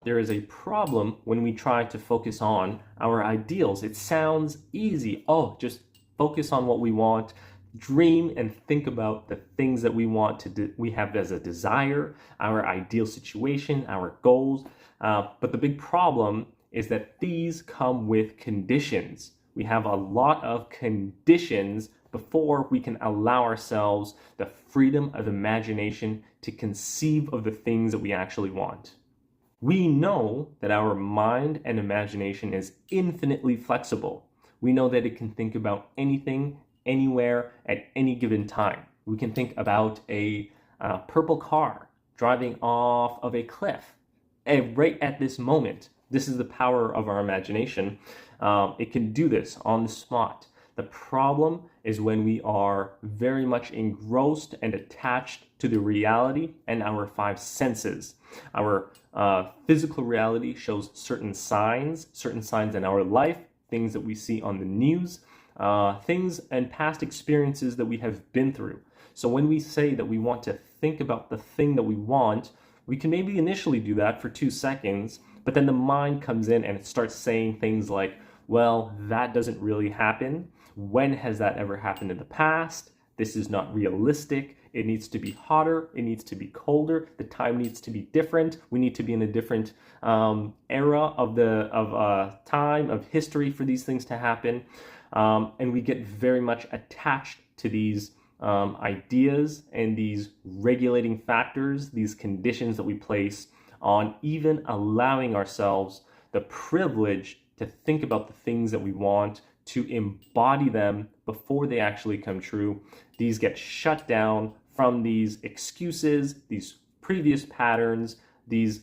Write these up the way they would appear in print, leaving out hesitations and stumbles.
There is a problem when we try to focus on our ideals. It sounds easy. Oh, just focus on what we want, dream and think about the things that we want to do, we have as a desire, our ideal situation, our goals. But the big problem is that these come with conditions. We have a lot of conditions before we can allow ourselves the freedom of imagination to conceive of the things that we actually want. We know that our mind and imagination is infinitely flexible. We know that it can think about anything, anywhere, at any given time. We can think about a purple car driving off of a cliff right at this moment. This is the power of our imagination. It can do this on the spot. The problem is when we are very much engrossed and attached to the reality and our five senses. Our physical reality shows certain signs in our life, things that we see on the news, things and past experiences that we have been through. So when we say that we want to think about the thing that we want, we can maybe initially do that for 2 seconds, but then the mind comes in and it starts saying things like, well, that doesn't really happen. When has that ever happened in the past? This is not realistic. It needs to be hotter. It needs to be colder. The time needs to be different. We need to be in a different era of time, of history for these things to happen. And we get very much attached to these ideas and these regulating factors, these conditions that we place on even allowing ourselves the privilege to think about the things that we want, to embody them before they actually come true. These get shut down from these excuses, these previous patterns, these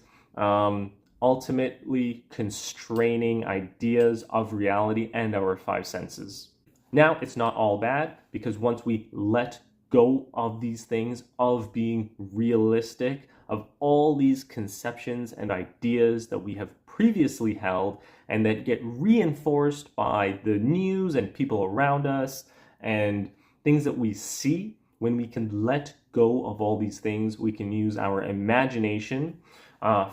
ultimately constraining ideas of reality and our five senses. Now, it's not all bad, because once we let go of these things, of being realistic, of all these conceptions and ideas that we have previously held and that get reinforced by the news and people around us and things that we see, when we can let go of all these things, we can use our imagination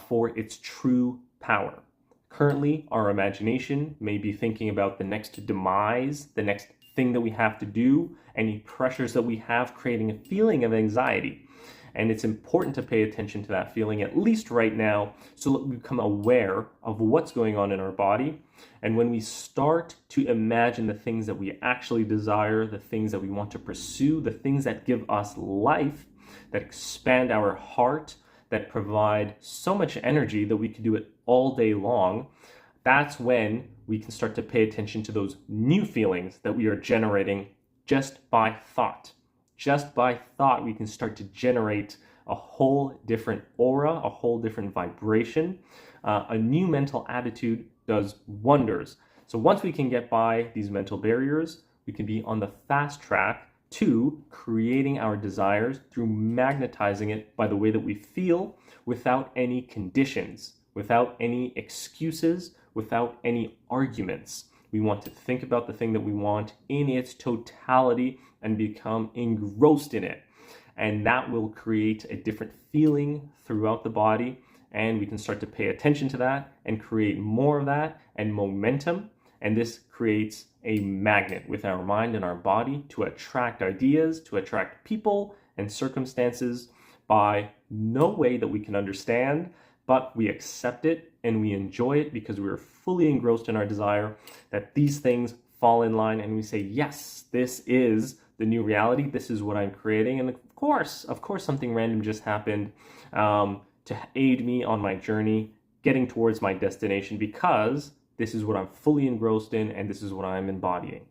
for its true power. Currently, our imagination may be thinking about the next demise, the next thing that we have to do, any pressures that we have, creating a feeling of anxiety. And it's important to pay attention to that feeling, at least right now, so that we become aware of what's going on in our body. And when we start to imagine the things that we actually desire, the things that we want to pursue, the things that give us life, that expand our heart, that provide so much energy that we could do it all day long, that's when we can start to pay attention to those new feelings that we are generating just by thought. Just by thought, we can start to generate a whole different aura, a whole different vibration. A new mental attitude does wonders. So once we can get by these mental barriers, we can be on the fast track to creating our desires through magnetizing it by the way that we feel, without any conditions, without any excuses, without any arguments. We want to think about the thing that we want in its totality and become engrossed in it. And that will create a different feeling throughout the body. And we can start to pay attention to that and create more of that and momentum. And this creates a magnet with our mind and our body to attract ideas, to attract people and circumstances by no way that we can understand, but we accept it and we enjoy it because we're fully engrossed in our desire that these things fall in line, and we say, yes, this is the new reality. This is what I'm creating. And of course, something random just happened to aid me on my journey, getting towards my destination, because this is what I'm fully engrossed in and this is what I'm embodying.